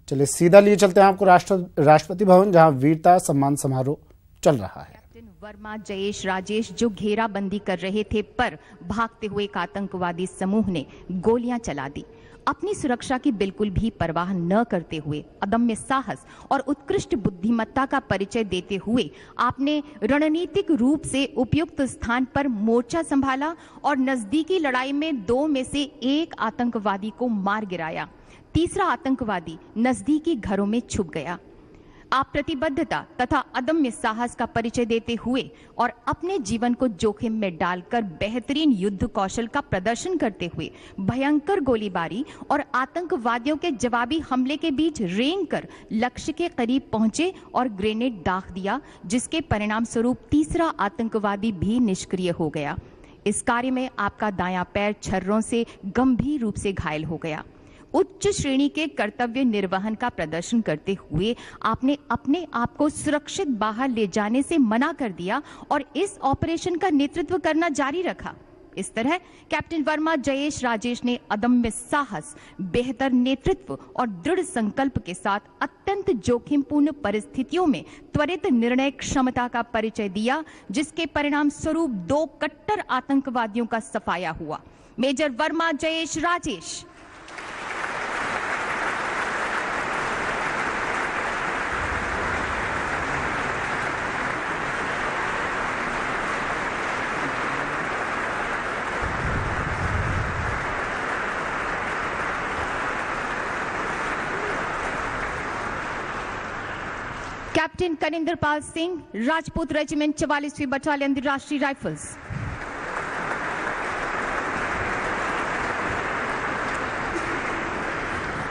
चलिए सीधा लिए चलते हैं आपको राष्ट्रपति भवन, जहां वीरता सम्मान समारोह चल रहा है। कैप्टन वर्मा जयेश राजेश जो घेराबंदी कर रहे थे, पर भागते हुए एक आतंकवादी समूह ने गोलियां चला दी। अपनी सुरक्षा की बिल्कुल भी परवाह न करते हुए अदम्य साहस और उत्कृष्ट बुद्धिमत्ता का परिचय देते हुए आपने रणनीतिक रूप से उपयुक्त स्थान पर मोर्चा संभाला और नजदीकी लड़ाई में 2 में से 1 आतंकवादी को मार गिराया। तीसरा आतंकवादी नजदीकी घरों में छुप गया। आप प्रतिबद्धता तथा अदम्य साहस का परिचय देते हुए और अपने जीवन को जोखिम में डालकर बेहतरीन युद्ध कौशल का प्रदर्शन करते हुए भयंकर गोलीबारी और आतंकवादियों के जवाबी हमले के बीच रेंग कर लक्ष्य के करीब पहुंचे और ग्रेनेड दाग दिया, जिसके परिणाम स्वरूप तीसरा आतंकवादी भी निष्क्रिय हो गया। इस कार्य में आपका दायां पैर छर्रों से गंभीर रूप से घायल हो गया। उच्च श्रेणी के कर्तव्य निर्वहन का प्रदर्शन करते हुए आपने अपने आप को सुरक्षित बाहर ले जाने से मना कर दिया और इस ऑपरेशन का नेतृत्व करना जारी रखा। इस तरह कैप्टन वर्मा जयेश राजेश ने अदम्य साहस, बेहतर नेतृत्व और दृढ़ संकल्प के साथ अत्यंत जोखिमपूर्ण परिस्थितियों में त्वरित निर्णय क्षमता का परिचय दिया, जिसके परिणाम स्वरूप 2 कट्टर आतंकवादियों का सफाया हुआ। Major Verma Jayesh Rajesh. Captain कनिंदर Pal Singh, Rajput regiment 44वीं battalion राष्ट्रीय राइफल्स।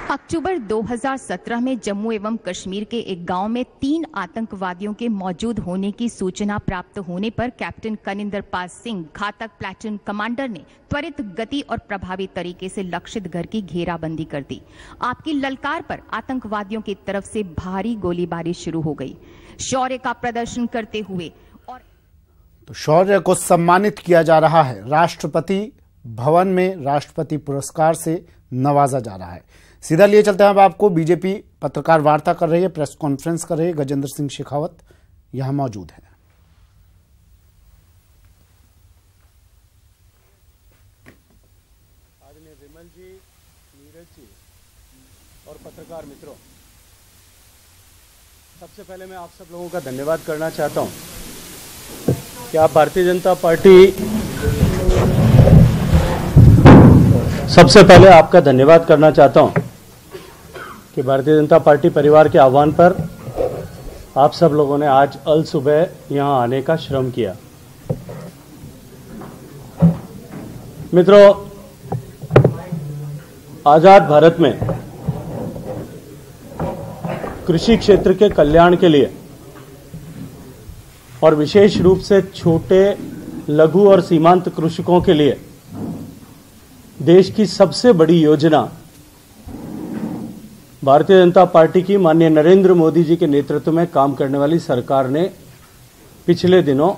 अक्टूबर 2017 में जम्मू एवं कश्मीर के एक गांव में 3 आतंकवादियों के मौजूद होने की सूचना प्राप्त होने पर कैप्टन कनिंदर पाल सिंह, घातक प्लेटून कमांडर, ने त्वरित गति और प्रभावी तरीके से लक्षित घर की घेराबंदी कर दी। आपकी ललकार पर आतंकवादियों की तरफ से भारी गोलीबारी शुरू हो गई। शौर्य का प्रदर्शन करते हुए और तो शौर्य को सम्मानित किया जा रहा है। राष्ट्रपति भवन में राष्ट्रपति पुरस्कार से नवाजा जा रहा है। सीधा लिए चलते हैं अब आपको। बीजेपी पत्रकार वार्ता कर रही है, प्रेस कॉन्फ्रेंस कर रही है। गजेंद्र सिंह शेखावत यहां मौजूद है। आदरणीय विमल जी, नीरज जी और पत्रकार मित्रों, सबसे पहले मैं आप सब लोगों का धन्यवाद करना चाहता हूं कि आप भारतीय जनता पार्टी, सबसे पहले आपका धन्यवाद करना चाहता हूं कि भारतीय जनता पार्टी परिवार के आह्वान पर आप सब लोगों ने आज अल सुबह यहां आने का श्रम किया। मित्रों, आजाद भारत में कृषि क्षेत्र के कल्याण के लिए और विशेष रूप से छोटे, लघु और सीमांत कृषकों के लिए देश की सबसे बड़ी योजना भारतीय जनता पार्टी की माननीय नरेंद्र मोदी जी के नेतृत्व में काम करने वाली सरकार ने पिछले दिनों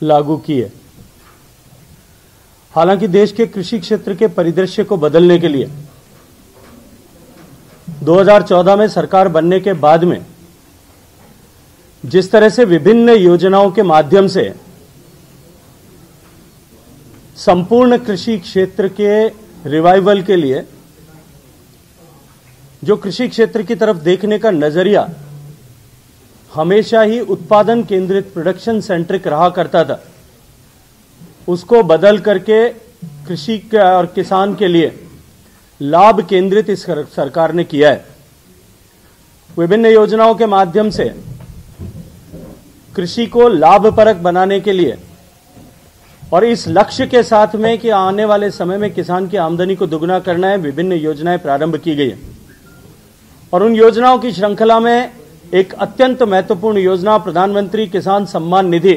लागू की है। हालांकि देश के कृषि क्षेत्र के परिदृश्य को बदलने के लिए 2014 में सरकार बनने के बाद में जिस तरह से विभिन्न योजनाओं के माध्यम से संपूर्ण कृषि क्षेत्र के रिवाइवल के लिए जो कृषि क्षेत्र की तरफ देखने का नजरिया हमेशा ही उत्पादन केंद्रित, प्रोडक्शन सेंट्रिक रहा करता था, उसको बदल करके कृषि और किसान के लिए लाभ केंद्रित इस सरकार ने किया है। विभिन्न योजनाओं के माध्यम से कृषि को लाभप्रद बनाने के लिए और इस लक्ष्य के साथ में कि आने वाले समय में किसान की आमदनी को दुगना करना है, विभिन्न योजनाएं प्रारंभ की गई है। और उन योजनाओं की श्रृंखला में एक अत्यंत महत्वपूर्ण योजना प्रधानमंत्री किसान सम्मान निधि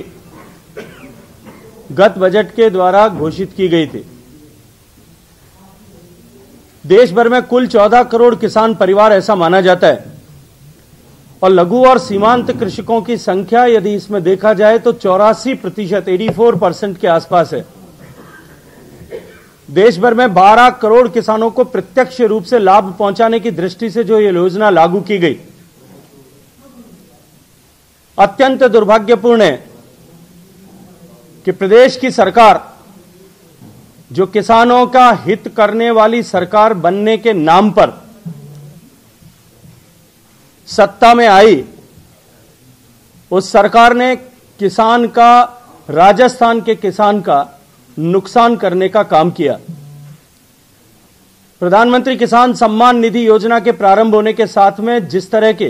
गत बजट के द्वारा घोषित की गई थी। देश भर में कुल 14 करोड़ किसान परिवार ऐसा माना जाता है और लघु और सीमांत कृषकों की संख्या यदि इसमें देखा जाए तो 84% 84% के आसपास है। देश भर में 12 करोड़ किसानों को प्रत्यक्ष रूप से लाभ पहुंचाने की दृष्टि से जो ये योजना लागू की गई, अत्यंत दुर्भाग्यपूर्ण है कि प्रदेश की सरकार, जो किसानों का हित करने वाली सरकार बनने के नाम पर सत्ता में आई, उस सरकार ने किसान का, राजस्थान के किसान का नुकसान करने का काम किया। प्रधानमंत्री किसान सम्मान निधि योजना के प्रारंभ होने के साथ में जिस तरह की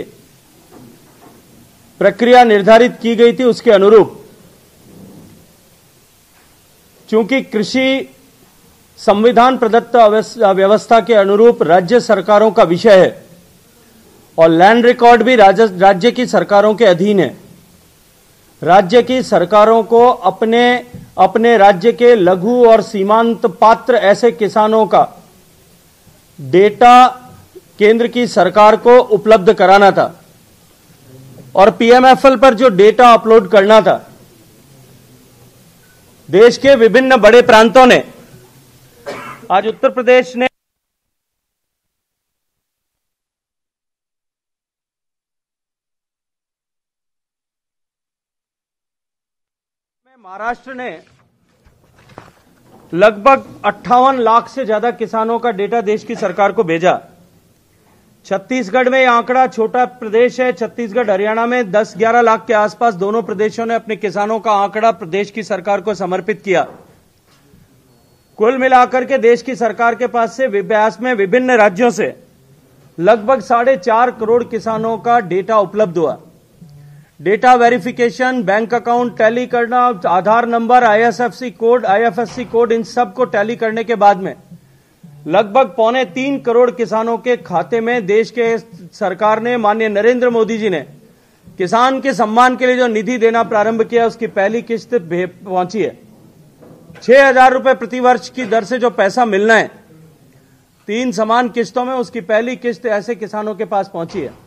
प्रक्रिया निर्धारित की गई थी, उसके अनुरूप, चूंकि कृषि संविधान प्रदत्त व्यवस्था के अनुरूप राज्य सरकारों का विषय है और लैंड रिकॉर्ड भी राज्य की सरकारों के अधीन है, राज्य की सरकारों को अपने राज्य के लघु और सीमांत पात्र ऐसे किसानों का डेटा केंद्र की सरकार को उपलब्ध कराना था और पीएमएफएल पर जो डेटा अपलोड करना था, देश के विभिन्न बड़े प्रांतों ने, आज उत्तर प्रदेश ने महाराष्ट्र ने लगभग 58 लाख से ज्यादा किसानों का डेटा देश की सरकार को भेजा। छत्तीसगढ़ में यह आंकड़ा, छोटा प्रदेश है, छत्तीसगढ़ हरियाणा में 10-11 लाख के आसपास दोनों प्रदेशों ने अपने किसानों का आंकड़ा प्रदेश की सरकार को समर्पित किया। कुल मिलाकर के देश की सरकार के पास से व्यास में विभिन्न राज्यों से लगभग 4.5 करोड़ किसानों का डेटा उपलब्ध हुआ। Data verification, bank account tally करना, आधार नंबर, आईएफएससी कोड, इन सब को टैली करने के बाद में लगभग 2.25 करोड़ किसानों के खाते में देश के सरकार ने, माननीय नरेंद्र मोदी जी ने किसान के सम्मान के लिए जो निधि देना प्रारंभ किया, उसकी पहली किस्त पहुंची है। 6,000 रुपए प्रति वर्ष की दर से जो पैसा मिलना है 3 समान किस्तों में, उसकी पहली किस्त ऐसे किसानों के पास पहुंची है।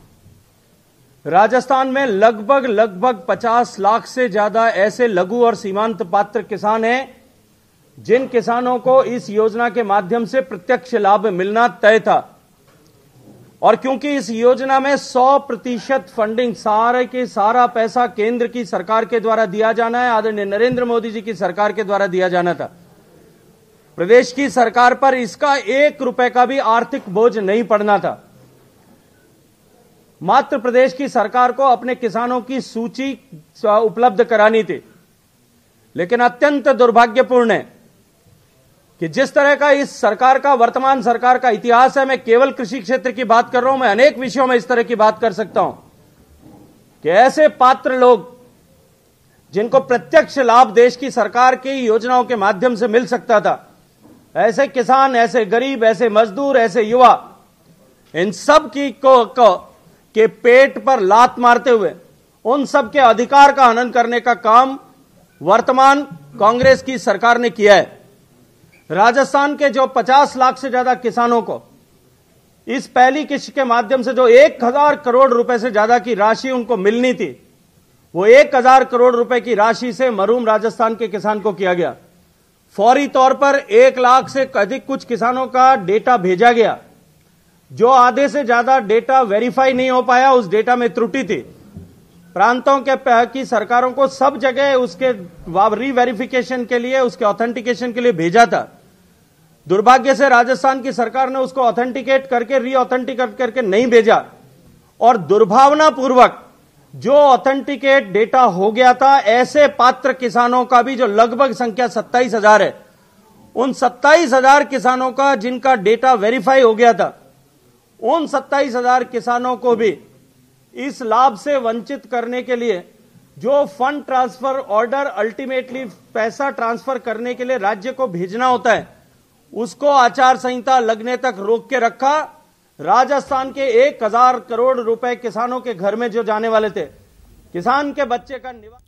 राजस्थान में लगभग 50 लाख से ज्यादा ऐसे लघु और सीमांत पात्र किसान हैं जिन किसानों को इस योजना के माध्यम से प्रत्यक्ष लाभ मिलना तय था। और क्योंकि इस योजना में 100% फंडिंग, सारा पैसा केंद्र की सरकार के द्वारा दिया जाना है, आदरणीय नरेंद्र मोदी जी की सरकार के द्वारा दिया जाना था, प्रदेश की सरकार पर इसका 1 रुपए का भी आर्थिक बोझ नहीं पड़ना था। मात्र प्रदेश की सरकार को अपने किसानों की सूची उपलब्ध करानी थी। लेकिन अत्यंत दुर्भाग्यपूर्ण है कि जिस तरह का इस सरकार का, वर्तमान सरकार का इतिहास है, मैं केवल कृषि क्षेत्र की बात कर रहा हूं, मैं अनेक विषयों में इस तरह की बात कर सकता हूं कि ऐसे पात्र लोग जिनको प्रत्यक्ष लाभ देश की सरकार की योजनाओं के माध्यम से मिल सकता था, ऐसे किसान, ऐसे गरीब, ऐसे मजदूर, ऐसे युवा, इन सब की के पेट पर लात मारते हुए उन सब के अधिकार का हनन करने का काम वर्तमान कांग्रेस की सरकार ने किया है। राजस्थान के जो 50 लाख से ज्यादा किसानों को इस पहली किस्त के माध्यम से जो 1,000 करोड़ रुपए से ज्यादा की राशि उनको मिलनी थी, वो 1,000 करोड़ रुपए की राशि से महरूम राजस्थान के किसान को किया गया। फौरी तौर पर 1 लाख से अधिक कुछ किसानों का डेटा भेजा गया। जो आधे से ज्यादा डेटा वेरीफाई नहीं हो पाया, उस डेटा में त्रुटि थी। प्रांतों की सरकारों को सब जगह उसके रीवेरिफिकेशन के लिए, उसके ऑथेंटिकेशन के लिए भेजा था। दुर्भाग्य से राजस्थान की सरकार ने उसको ऑथेंटिकेट करके, रीऑथेंटिकेट करके नहीं भेजा और दुर्भावनापूर्वक जो ऑथेंटिकेट डेटा हो गया था, ऐसे पात्र किसानों का भी, जो लगभग संख्या 27,000 है, उन 27,000 किसानों का जिनका डेटा वेरीफाई हो गया था, उन 27,000 किसानों को भी इस लाभ से वंचित करने के लिए जो फंड ट्रांसफर ऑर्डर अल्टीमेटली पैसा ट्रांसफर करने के लिए राज्य को भेजना होता है, उसको आचार संहिता लगने तक रोक के रखा। राजस्थान के 1,000 करोड़ रुपए किसानों के घर में जो जाने वाले थे, किसान के बच्चे का निवास